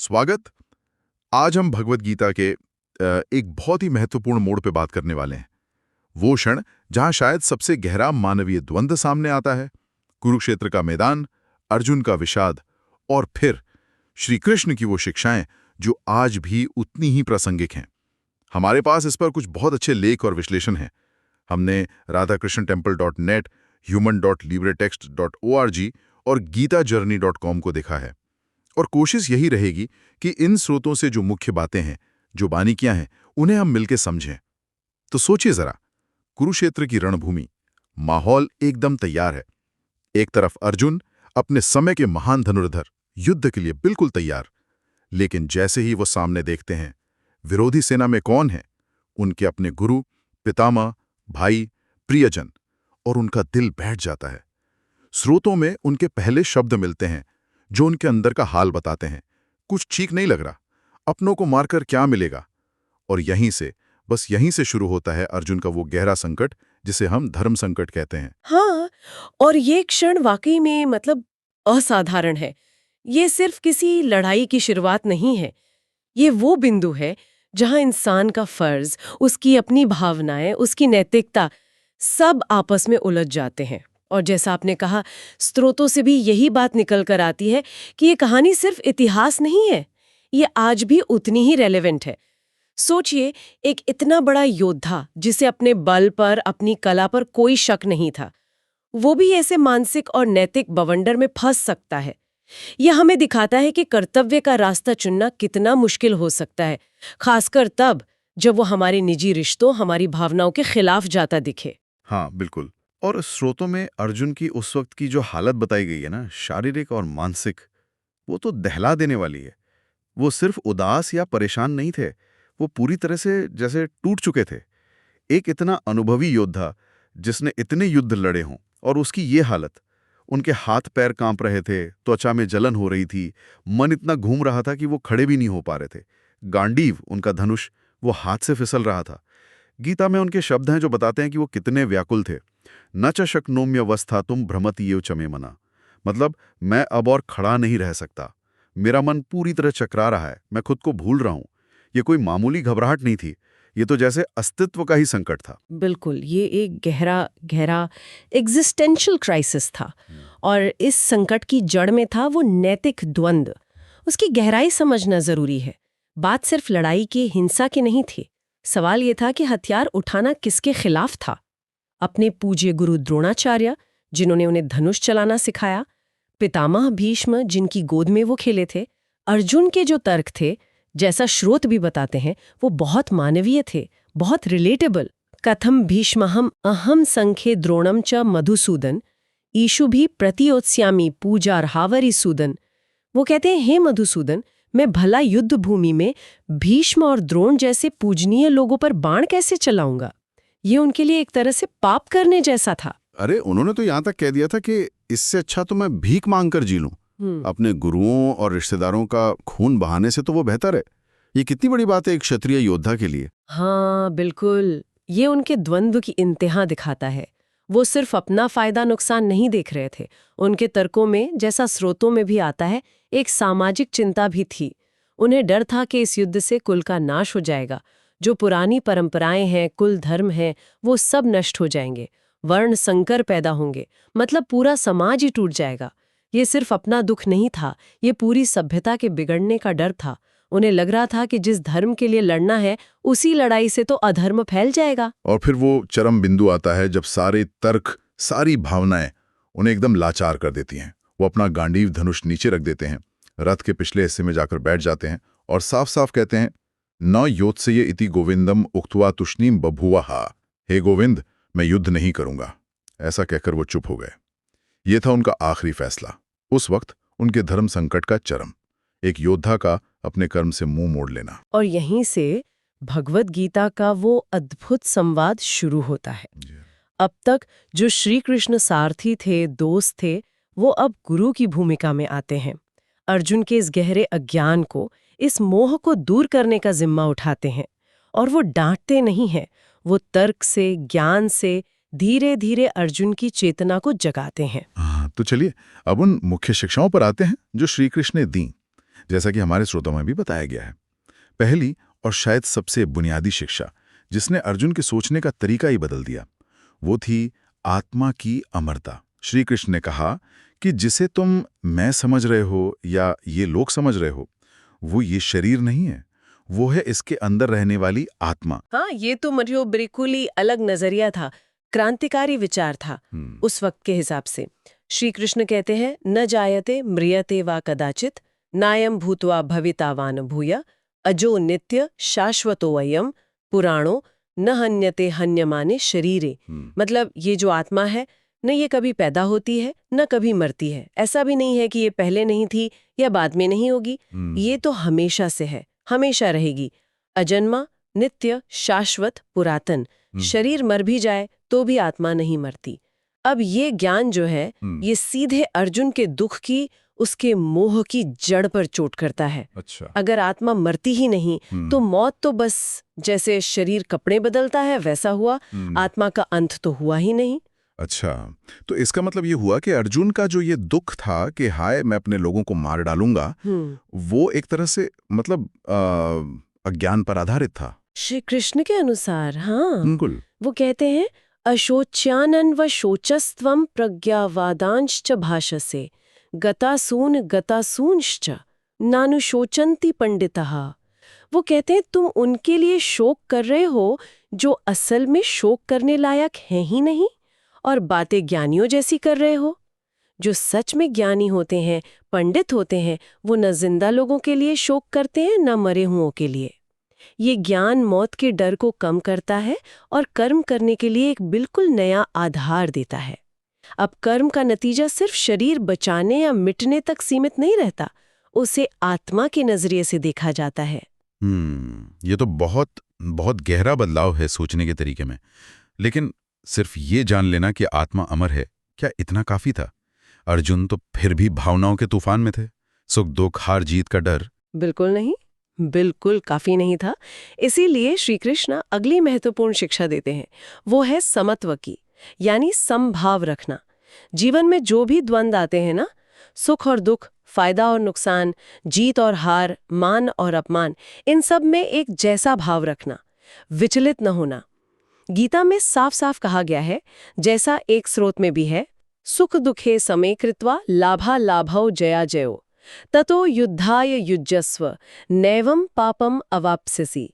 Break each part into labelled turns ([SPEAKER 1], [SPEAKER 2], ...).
[SPEAKER 1] स्वागत। आज हम भगवत गीता के एक बहुत ही महत्वपूर्ण मोड़ पे बात करने वाले हैं। वो क्षण जहां शायद सबसे गहरा मानवीय द्वंद्व सामने आता है, कुरुक्षेत्र का मैदान, अर्जुन का विषाद और फिर श्री कृष्ण की वो शिक्षाएं जो आज भी उतनी ही प्रासंगिक हैं। हमारे पास इस पर कुछ बहुत अच्छे लेख और विश्लेषण हैं। हमने radhakrishnatemple.net, human.libretext.org और gitajourney.com को देखा है और कोशिश यही रहेगी कि इन स्रोतों से जो मुख्य बातें हैं, जो बानीकियां हैं, उन्हें हम मिलकर समझें। तो सोचिए जरा, कुरुक्षेत्र की रणभूमि, माहौल एकदम तैयार है। एक तरफ अर्जुन अपने समय के महान धनुर्धर, युद्ध के लिए बिल्कुल तैयार, लेकिन जैसे ही वो सामने देखते हैं विरोधी सेना में कौन है, उनके अपने गुरु, पितामह, भाई, प्रियजन, और उनका दिल बैठ जाता है। स्रोतों में उनके पहले शब्द मिलते हैं जो उनके अंदर का हाल बताते हैं। कुछ ठीक नहीं लग रहा, अपनों को मारकर क्या मिलेगा। और यहीं से शुरू होता है अर्जुन का वो गहरा संकट जिसे हम धर्म संकट कहते हैं।
[SPEAKER 2] हाँ, और ये क्षण वाकई में असाधारण है। ये सिर्फ किसी लड़ाई की शुरुआत नहीं है। ये वो बिंदु है जहां इंसान का फर्ज, उसकी अपनी भावनाएं, उसकी नैतिकता सब आपस में उलझ जाते हैं। और जैसा आपने कहा, स्रोतों से भी यही बात निकल कर आती है कि ये कहानी सिर्फ इतिहास नहीं है, ये आज भी उतनी ही रेलेवेंट है। सोचिए, एक इतना बड़ा योद्धा जिसे अपने बल पर, अपनी कला पर कोई शक नहीं था, वो भी ऐसे मानसिक और नैतिक बवंडर में फंस सकता है। यह हमें दिखाता है कि कर्तव्य का रास्ता चुनना कितना मुश्किल हो सकता है, खासकर तब जब वो हमारे निजी रिश्तों, हमारी भावनाओं के खिलाफ जाता दिखे।
[SPEAKER 1] हाँ, बिल्कुल। और स्रोतों में अर्जुन की उस वक्त की जो हालत बताई गई है ना, शारीरिक और मानसिक, वो तो दहला देने वाली है। वो सिर्फ उदास या परेशान नहीं थे, वो पूरी तरह से जैसे टूट चुके थे। एक इतना अनुभवी योद्धा जिसने इतने युद्ध लड़े हों और उसकी ये हालत, उनके हाथ पैर कांप रहे थे, त्वचा में जलन हो रही थी, मन इतना घूम रहा था कि वो खड़े भी नहीं हो पा रहे थे। गांडीव, उनका धनुष, वो हाथ से फिसल रहा था। गीता में उनके शब्द हैं जो बताते हैं कि वो कितने व्याकुल थे। न च शक्नोम्यवस्थातुम भ्रमति एव च मे मना, मतलब मैं अब और खड़ा नहीं रह सकता, मेरा मन पूरी तरह चकरा रहा है, मैं खुद को भूल रहा हूं। ये कोई मामूली घबराहट नहीं थी, ये तो जैसे अस्तित्व का ही संकट था।
[SPEAKER 2] बिल्कुल, ये एक गहरा एग्जिस्टेंशियल क्राइसिस था। और इस संकट की जड़ में था वो नैतिक द्वंद्व। उसकी गहराई समझना जरूरी है। बात सिर्फ लड़ाई की, हिंसा की नहीं थी। सवाल ये था कि हथियार उठाना किसके खिलाफ था। अपने पूज्य गुरु द्रोणाचार्य, जिन्होंने उन्हें धनुष चलाना सिखाया, पितामह भीष्म, जिनकी गोद में वो खेले थे, अर्जुन के जो तर्क थे, जैसा स्रोत भी बताते हैं, वो बहुत मानवीय थे, बहुत रिलेटेबल। कथम भीष्महम अहम संख्ये द्रोणम च मधुसूदन ईशु भी प्रतियोत्स्यामि पूजार्हावरी सूदन। वो कहते हैं, हे मधुसूदन, मैं भला युद्ध भूमि में भीष्म और द्रोण जैसे पूजनीय लोगों पर बाण कैसे चलाऊंगा। ये उनके लिए एक तरह से पाप करने जैसा था।
[SPEAKER 1] अरे, उन्होंने तो यहां तक कह दिया था कि इससे अच्छा तो मैं भीख मांग कर जी लूं। अपने गुरुओं और रिश्तेदारों का खून बहाने से तो वो बेहतर है। ये कितनी बड़ी बात है एक क्षत्रिय योद्धा के लिए।
[SPEAKER 2] हाँ, बिल्कुल। ये उनके द्वंद्व की इंतहा दिखाता है। वो सिर्फ अपना फायदा नुकसान नहीं देख रहे थे। उनके तर्कों में, जैसा स्रोतों में भी आता है, एक सामाजिक चिंता भी थी। उन्हें डर था कि इस युद्ध से कुल का नाश हो जाएगा। जो पुरानी परंपराएं हैं, कुल धर्म हैं, वो सब नष्ट हो जाएंगे। वर्ण संकर पैदा होंगे, मतलब पूरा समाज ही टूट जाएगा। ये सिर्फ अपना दुख नहीं था, ये पूरी सभ्यता के बिगड़ने का डर था। उन्हें लग रहा था कि जिस धर्म के लिए लड़ना है, उसी लड़ाई से तो अधर्म फैल जाएगा।
[SPEAKER 1] और फिर वो चरम बिंदु आता है जब सारे तर्क, सारी भावनाएं उन्हें एकदम लाचार कर देती हैं। वो अपना गांडीव धनुष नीचे रख देते हैं, रथ के पिछले हिस्से में जाकर बैठ जाते हैं और साफ साफ कहते हैं, न योत्सये इति गोविंदम उक्त्वा तुष्णीम बभुवहा। हे गोविंद, मैं युद्ध नहीं करूंगा। ऐसा कहकर वो चुप हो गए। ये था उनका आखिरी फैसला। उस वक्त उनके धर्म संकट का चरम, एक योद्धा का अपने कर्म से मुंह मोड़ लेना।
[SPEAKER 2] और यहीं से भगवत गीता का वो अद्भुत संवाद शुरू होता है। अब तक जो श्री कृष्ण सारथी थे, दोस्त थे, वो अब गुरु की भूमिका में आते हैं। अर्जुन के इस गहरे अज्ञान को, इस मोह को दूर करने का जिम्मा उठाते हैं। और वो डांटते नहीं हैं, वो तर्क से, ज्ञान से धीरे धीरे अर्जुन की चेतना को जगाते हैं।
[SPEAKER 1] तो चलिए अब उन मुख्य शिक्षाओं पर आते हैं जो श्री कृष्ण ने दी। जैसा कि हमारे स्रोतों में भी बताया गया है। पहली और शायद सबसे बुनियादी शिक्षा जिसने अर्जुन के सोचने का तरीका ही बदल दिया, वो थी आत्मा की अमरता। श्री कृष्ण ने कहा कि जिसे तुम मैं समझ रहे हो या ये लोग समझ रहे हो, वो ये शरीर नहीं है, वो है इसके अंदर रहने वाली आत्मा।
[SPEAKER 2] हाँ, ये तो मतलब बिल्कुल ही अलग नजरिया था, क्रांतिकारी विचार था उस वक्त के हिसाब से। श्री कृष्ण कहते हैं, न जायते म्रियते वा कदाचित नायम भूत्वा भवितावान भूय अजो नित्य शाश्वतो अयम पुराणो न हन्यते हन्यमाने शरीरे। मतलब ये जो आत्मा है, न ये कभी पैदा होती है न कभी मरती है। ऐसा भी नहीं है कि ये पहले नहीं थी या बाद में नहीं होगी। ये तो हमेशा से है, हमेशा रहेगी। अजन्मा, नित्य, शाश्वत, पुरातन। शरीर मर भी जाए तो भी आत्मा नहीं मरती। अब ये ज्ञान जो है, ये सीधे अर्जुन के दुख की, उसके मोह की जड़ पर चोट करता है।
[SPEAKER 1] अच्छा।
[SPEAKER 2] अगर आत्मा मरती ही नहीं तो मौत तो बस जैसे शरीर कपड़े बदलता है वैसा हुआ, आत्मा का अंत तो हुआ ही नहीं।
[SPEAKER 1] अच्छा, तो इसका मतलब ये हुआ कि अर्जुन का जो ये दुख था कि हाय मैं अपने लोगों को मार डालूंगा, वो एक तरह से मतलब अज्ञान पर आधारित था।
[SPEAKER 2] श्री कृष्ण के अनुसार हाँ,
[SPEAKER 1] बिल्कुल।
[SPEAKER 2] वो कहते हैं, अशोच्यानन व शोचस्त्वम प्रज्ञावादांश्च भाषसे गतासूनश्च नानुशोचन्ति पंडितः। वो कहते हैं तुम उनके लिए शोक कर रहे हो जो असल में शोक करने लायक हैं ही नहीं, और बातें ज्ञानियों जैसी कर रहे हो। जो सच में ज्ञानी होते हैं, पंडित होते हैं, वो न जिंदा लोगों के लिए शोक करते हैं न मरे हुओं के लिए। ये ज्ञान मौत के डर को कम करता है और कर्म करने के लिए एक बिल्कुल नया आधार देता है। अब कर्म का नतीजा सिर्फ शरीर बचाने या मिटने तक सीमित नहीं रहता, उसे आत्मा के नजरिए से देखा जाता है।
[SPEAKER 1] ये तो बहुत बहुत गहरा बदलाव है सोचने के तरीके में। लेकिन सिर्फ ये जान लेना कि आत्मा अमर है, क्या इतना काफी था? अर्जुन तो फिर भी भावनाओं के तूफान में थे, सुख दुख हार जीत का डर।
[SPEAKER 2] बिल्कुल नहीं, बिल्कुल काफी नहीं था। इसीलिए श्री कृष्ण अगली महत्वपूर्ण शिक्षा देते हैं, वो है समत्व की, यानी समभाव रखना। जीवन में जो भी द्वंद्व आते हैं ना, सुख और दुख, फायदा और नुकसान, जीत और हार, मान और अपमान, इन सब में एक जैसा भाव रखना, विचलित न होना। गीता में साफ साफ कहा गया है, जैसा एक स्रोत में भी है, सुख दुखे समे कृत्वा लाभा लाभौ जया जयो ततो युद्धाय युज्यस्व नैवं पापम अवाप्स्यसि।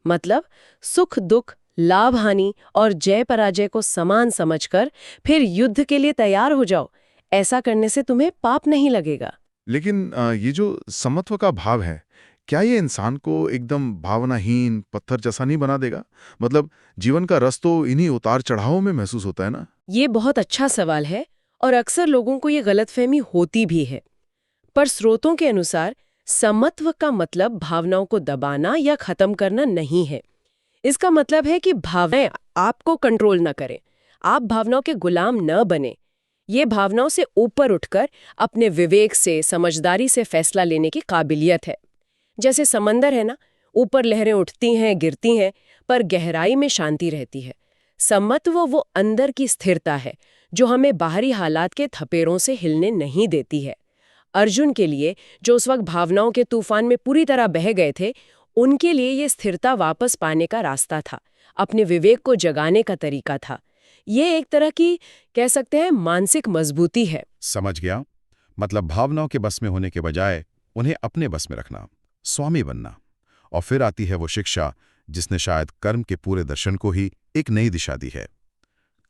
[SPEAKER 2] मतलब सुख दुख, लाभ हानि और जय पराजय को समान समझकर फिर युद्ध के लिए तैयार हो जाओ। ऐसा करने से तुम्हें पाप नहीं लगेगा।
[SPEAKER 1] लेकिन ये जो समत्व का भाव है, क्या ये इंसान को एकदम भावनाहीन पत्थर जैसा नहीं बना देगा? मतलब जीवन का रस तो इन्हीं उतार चढ़ावों में महसूस होता है ना?
[SPEAKER 2] ये बहुत अच्छा सवाल है और अक्सर लोगों को ये गलतफहमी होती भी है। पर स्रोतों के अनुसार समत्व का मतलब भावनाओं को दबाना या खत्म करना नहीं है। इसका मतलब है कि भावनाएं आपको कंट्रोल न करें, आप भावनाओं के गुलाम न बने। ये भावनाओं से ऊपर उठकर अपने विवेक से, समझदारी से फैसला लेने की काबिलियत है। जैसे समंदर है ना, ऊपर लहरें उठती हैं, गिरती हैं, पर गहराई में शांति रहती है। समत्व वो अंदर की स्थिरता है जो हमें बाहरी हालात के थपेड़ों से हिलने नहीं देती है। अर्जुन के लिए, जो उस वक्त भावनाओं के तूफान में पूरी तरह बह गए थे, उनके लिए ये स्थिरता वापस पाने का रास्ता था, अपने विवेक को जगाने का तरीका था। ये एक तरह की, कह सकते हैं, मानसिक मजबूती है।
[SPEAKER 1] समझ गया। मतलब भावनाओं के बस में होने के बजाय उन्हें अपने बस में रखना, स्वामी बनना। और फिर आती है वो शिक्षा जिसने शायद कर्म के पूरे दर्शन को ही एक नई दिशा दी है,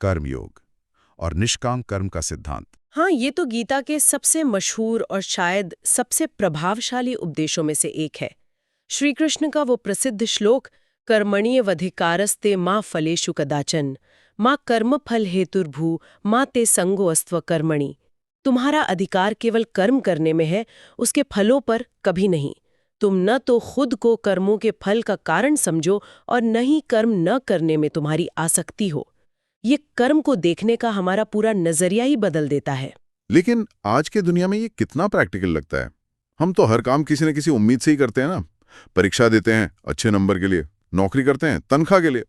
[SPEAKER 1] कर्मयोग और निष्काम कर्म का सिद्धांत।
[SPEAKER 2] हाँ, ये तो गीता के सबसे मशहूर और शायद सबसे प्रभावशाली उपदेशों में से एक है। श्री कृष्ण का वो प्रसिद्ध श्लोक, कर्मण्येवाधिकारस्ते मा फलेषु कदाचन माँ कर्म फल हेतुर्भू माँ ते संगो अस्त्व कर्मणि। तुम्हारा अधिकार केवल कर्म करने में है, उसके फलों पर कभी नहीं। तुम न तो खुद को कर्मों के फल का कारण समझो और न ही कर्म न करने में तुम्हारी आसक्ति हो। ये कर्म को देखने का हमारा पूरा नजरिया ही बदल देता है।
[SPEAKER 1] लेकिन आज के दुनिया में ये कितना प्रैक्टिकल लगता है? हम तो हर काम किसी न किसी उम्मीद से ही करते हैं ना। परीक्षा देते हैं अच्छे नंबर के लिए, नौकरी करते हैं तनख्वाह के लिए,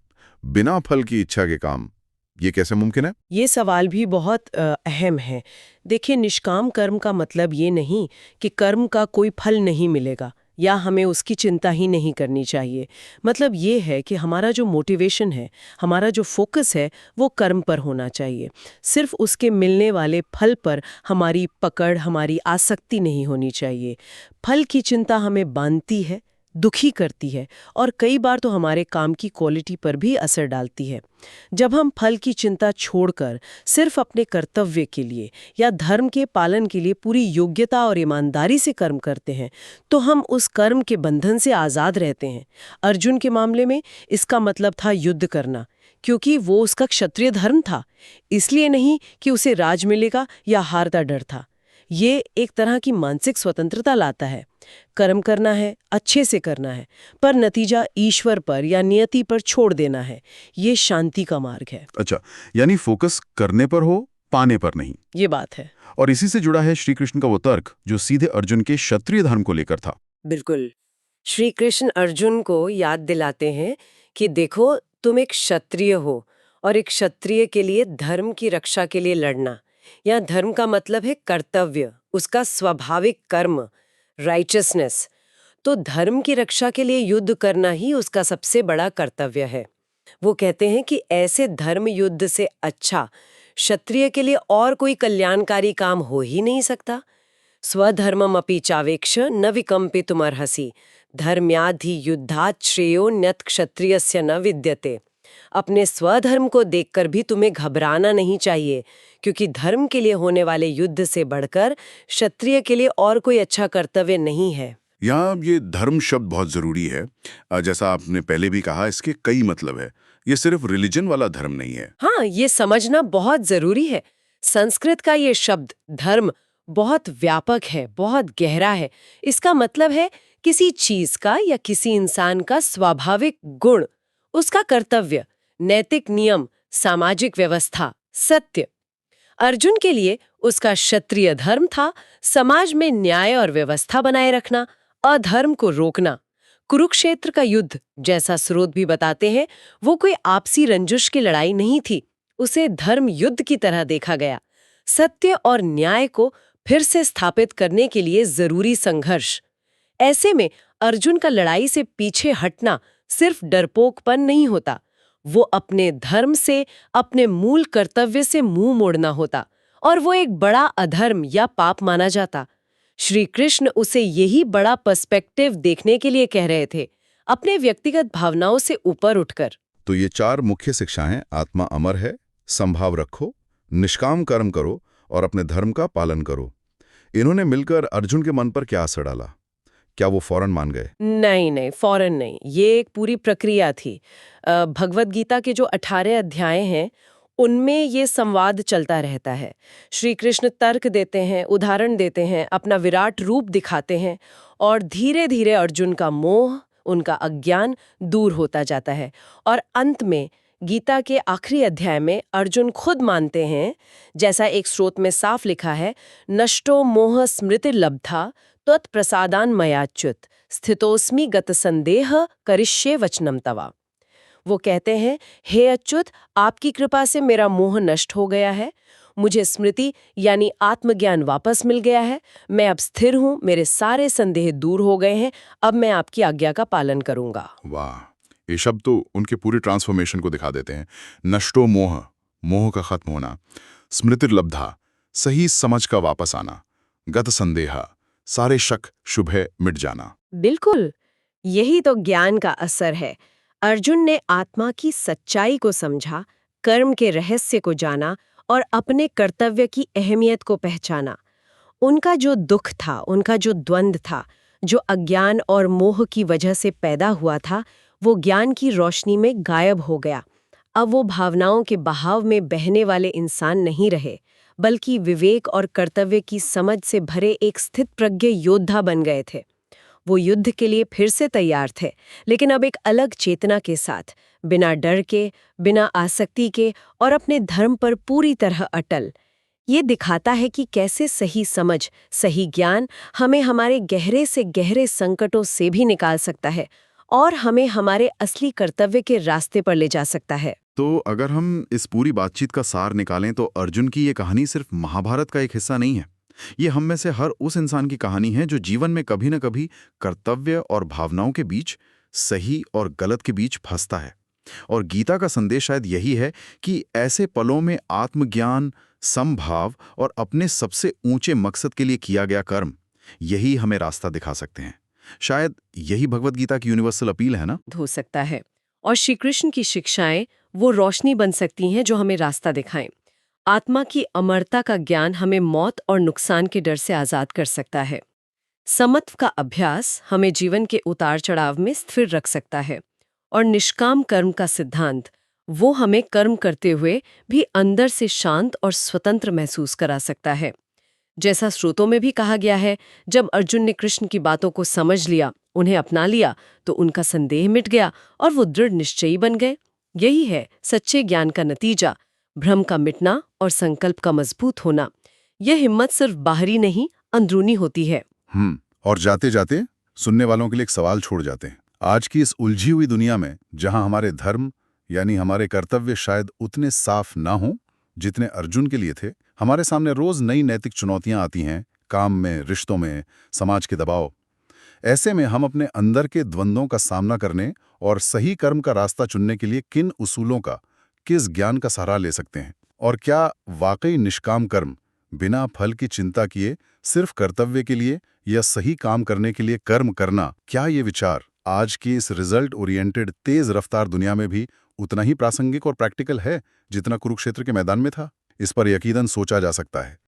[SPEAKER 1] बिना फल की इच्छा के काम। ये कैसे मुमकिन है?
[SPEAKER 2] ये सवाल भी बहुत अहम है। देखिए, निष्काम कर्म का मतलब ये नहीं कि कर्म का कोई फल नहीं मिलेगा या हमें उसकी चिंता ही नहीं करनी चाहिए। मतलब ये है कि हमारा जो मोटिवेशन है, हमारा जो फोकस है, वो कर्म पर होना चाहिए। सिर्फ उसके मिलने वाले फल पर हमारी पकड़, हमारी आसक्ति नहीं होनी चाहिए। फल की चिंता हमें बांधती है, दुखी करती है और कई बार तो हमारे काम की क्वालिटी पर भी असर डालती है। जब हम फल की चिंता छोड़कर सिर्फ अपने कर्तव्य के लिए या धर्म के पालन के लिए पूरी योग्यता और ईमानदारी से कर्म करते हैं, तो हम उस कर्म के बंधन से आज़ाद रहते हैं। अर्जुन के मामले में इसका मतलब था युद्ध करना, क्योंकि वो उसका क्षत्रिय धर्म था, इसलिए नहीं कि उसे राज मिलेगा या हार का डर था। ये एक तरह की मानसिक स्वतंत्रता लाता है। कर्म करना है, अच्छे से करना है, पर नतीजा ईश्वर पर या नियति पर छोड़ देना है। ये शांति का मार्ग है।
[SPEAKER 1] अच्छा, यानी फोकस करने पर हो, पाने पर नहीं।
[SPEAKER 2] ये बात है।
[SPEAKER 1] और इसी से जुड़ा है श्री कृष्ण का वो तर्क जो सीधे अर्जुन के क्षत्रिय धर्म को लेकर था।
[SPEAKER 2] बिल्कुल। श्री कृष्ण अर्जुन को याद दिलाते हैं कि देखो, तुम एक क्षत्रिय हो और एक क्षत्रिय के लिए धर्म की रक्षा के लिए लड़ना, या धर्म का मतलब है कर्तव्य, उसका स्वाभाविक कर्म, राइचसनेस। तो धर्म की रक्षा के लिए युद्ध करना ही उसका सबसे बड़ा कर्तव्य है। वो कहते हैं कि ऐसे धर्म युद्ध से अच्छा क्षत्रिय के लिए और कोई कल्याणकारी काम हो ही नहीं सकता। स्वधर्ममपि चावेक्ष न विकम्पितुमर्हसि धर्म्याधि युद्धात् श्रेयो न्यत् क्षत्रियस्य न विद्यते। अपने स्वधर्म को देखकर भी तुम्हें घबराना नहीं चाहिए, क्योंकि धर्म के लिए होने वाले युद्ध से बढ़कर क्षत्रिय के लिए और कोई अच्छा कर्तव्य नहीं है।
[SPEAKER 1] यहाँ ये धर्म शब्द बहुत जरूरी है। जैसा आपने पहले भी कहा, इसके कई मतलब है। ये सिर्फ रिलीजन वाला धर्म नहीं है।
[SPEAKER 2] हाँ, ये समझना बहुत जरूरी है। संस्कृत का ये शब्द धर्म बहुत व्यापक है, बहुत गहरा है। इसका मतलब है किसी चीज का या किसी इंसान का स्वाभाविक गुण, उसका कर्तव्य, नैतिक नियम, सामाजिक व्यवस्था, सत्य। अर्जुन के लिए उसका क्षत्रिय धर्म था समाज में न्याय और व्यवस्था बनाए रखना, अधर्म को रोकना। कुरुक्षेत्र का युद्ध, जैसा स्रोत भी बताते हैं, वो कोई आपसी रंजिश की लड़ाई नहीं थी। उसे धर्म युद्ध की तरह देखा गया। सत्य और न्याय को फिर से स्थापित करने के लिए जरूरी संघर्ष। ऐसे में अर्जुन का लड़ाई से पीछे हटना सिर्फ डरपोकपन नहीं होता, वो अपने धर्म से, अपने मूल कर्तव्य से मुंह मोड़ना होता, और वो एक बड़ा अधर्म या पाप माना जाता। श्री कृष्ण उसे यही बड़ा पर्सपेक्टिव देखने के लिए कह रहे थे, अपने व्यक्तिगत भावनाओं से ऊपर उठकर।
[SPEAKER 1] तो ये 4 मुख्य शिक्षाएं, आत्मा अमर है, संभाव रखो, निष्काम कर्म करो और अपने धर्म का पालन करो, इन्होंने मिलकर अर्जुन के मन पर क्या असर डाला? क्या वो फौरन मान गए?
[SPEAKER 2] नहीं नहीं, फौरन नहीं। ये एक पूरी प्रक्रिया थी। भगवत गीता के जो 18 अध्याय हैं, उनमें ये संवाद चलता रहता है। श्री कृष्ण तर्क देते हैं, उदाहरण देते हैं, अपना विराट रूप दिखाते हैं, और धीरे धीरे अर्जुन का मोह, उनका अज्ञान दूर होता जाता है। और अंत में गीता के आखिरी अध्याय में अर्जुन खुद मानते हैं, जैसा एक स्रोत में साफ लिखा है, नष्टो मोह स्मृतिर्लब्धा त्वत्प्रसादान मयाच्युत स्थितोस्मि गत संदेह करिष्ये वचनम तवा। वो कहते हैं, हे अच्युत, आपकी कृपा से मेरा मोह नष्ट हो गया है, मुझे स्मृति यानी आत्मज्ञान वापस मिल गया है, मैं अब स्थिर हूँ, मेरे सारे संदेह दूर हो गए हैं, अब मैं आपकी आज्ञा का पालन करूंगा।
[SPEAKER 1] वाह, ये शब्द तो उनके पूरे ट्रांसफॉर्मेशन को दिखा देते हैं। नष्टो मोह, मोह का खत्म होना, स्मृतिर्लब्धा, सही समझ का वापस आना, गत संदेहा, सारे शक शुभे मिट जाना।
[SPEAKER 2] बिल्कुल, यही तो ज्ञान का असर है। अर्जुन ने आत्मा की सच्चाई को समझा, कर्म के रहस्य को जाना और अपने कर्तव्य की अहमियत को पहचाना। उनका जो दुख था, उनका जो द्वंद्व था, जो अज्ञान और मोह की वजह से पैदा हुआ था, वो ज्ञान की रोशनी में गायब हो गया। अब वो भावनाओं के बहाव में बहने वाले इंसान नहीं रहे, बल्कि विवेक और कर्तव्य की समझ से भरे एक स्थित प्रज्ञ योद्धा बन गए थे। वो युद्ध के लिए फिर से तैयार थे, लेकिन अब एक अलग चेतना के साथ, बिना डर के, बिना आसक्ति के और अपने धर्म पर पूरी तरह अटल। ये दिखाता है कि कैसे सही समझ, सही ज्ञान हमें हमारे गहरे से गहरे संकटों से भी निकाल सकता है और हमें हमारे असली कर्तव्य के रास्ते पर ले जा सकता है।
[SPEAKER 1] तो अगर हम इस पूरी बातचीत का सार निकालें तो अर्जुन की ये कहानी सिर्फ महाभारत का एक हिस्सा नहीं है। ये हम में से हर उस इंसान की कहानी है जो जीवन में कभी न कभी कर्तव्य और भावनाओं के बीच, सही और गलत के बीच फंसता है। और गीता का संदेश शायद यही है कि ऐसे पलों में आत्मज्ञान, समभाव और अपने सबसे ऊंचे मकसद के लिए किया गया कर्म, यही हमें रास्ता दिखा सकते हैं। शायद यही भगवत गीता की यूनिवर्सल अपील है ना?
[SPEAKER 2] हो सकता है। और श्री कृष्ण की शिक्षाएं वो रोशनी बन सकती हैं जो हमें रास्ता दिखाएं। आत्मा की अमरता का ज्ञान हमें मौत और नुकसान के डर से आजाद कर सकता है। समत्व का अभ्यास हमें जीवन के उतार चढ़ाव में स्थिर रख सकता है। और निष्काम कर्म का सिद्धांत वो हमें कर्म करते हुए भी अंदर से शांत और स्वतंत्र महसूस करा सकता है। जैसा स्रोतों में भी कहा गया है, जब अर्जुन ने कृष्ण की बातों को समझ लिया, उन्हें अपना लिया, तो उनका संदेह मिट गया और वो दृढ़ निश्चयी बन गए। यही है सच्चे ज्ञान का नतीजा, भ्रम का मिटना और संकल्प का मजबूत होना। यह हिम्मत सिर्फ बाहरी नहीं, अंदरूनी होती है।
[SPEAKER 3] और जाते जाते सुनने वालों के लिए एक सवाल छोड़ जाते हैं। आज की इस उलझी हुई दुनिया में जहां हमारे धर्म यानी हमारे कर्तव्य शायद उतने साफ ना हों जितने अर्जुन के लिए थे, हमारे सामने रोज नई नैतिक चुनौतियां आती हैं, काम में, रिश्तों में, समाज के दबाव। ऐसे में हम अपने अंदर के द्वंद्वों का सामना करने और सही कर्म का रास्ता चुनने के लिए किन उसूलों का, किस ज्ञान का सहारा ले सकते हैं? और क्या वाकई निष्काम कर्म, बिना फल की चिंता किए सिर्फ कर्तव्य के लिए या सही काम करने के लिए कर्म करना, क्या ये विचार आज की इस रिजल्ट ओरिएंटेड तेज रफ्तार दुनिया में भी उतना ही प्रासंगिक और प्रैक्टिकल है जितना कुरुक्षेत्र के मैदान में था? इस पर यकीनन सोचा जा सकता है।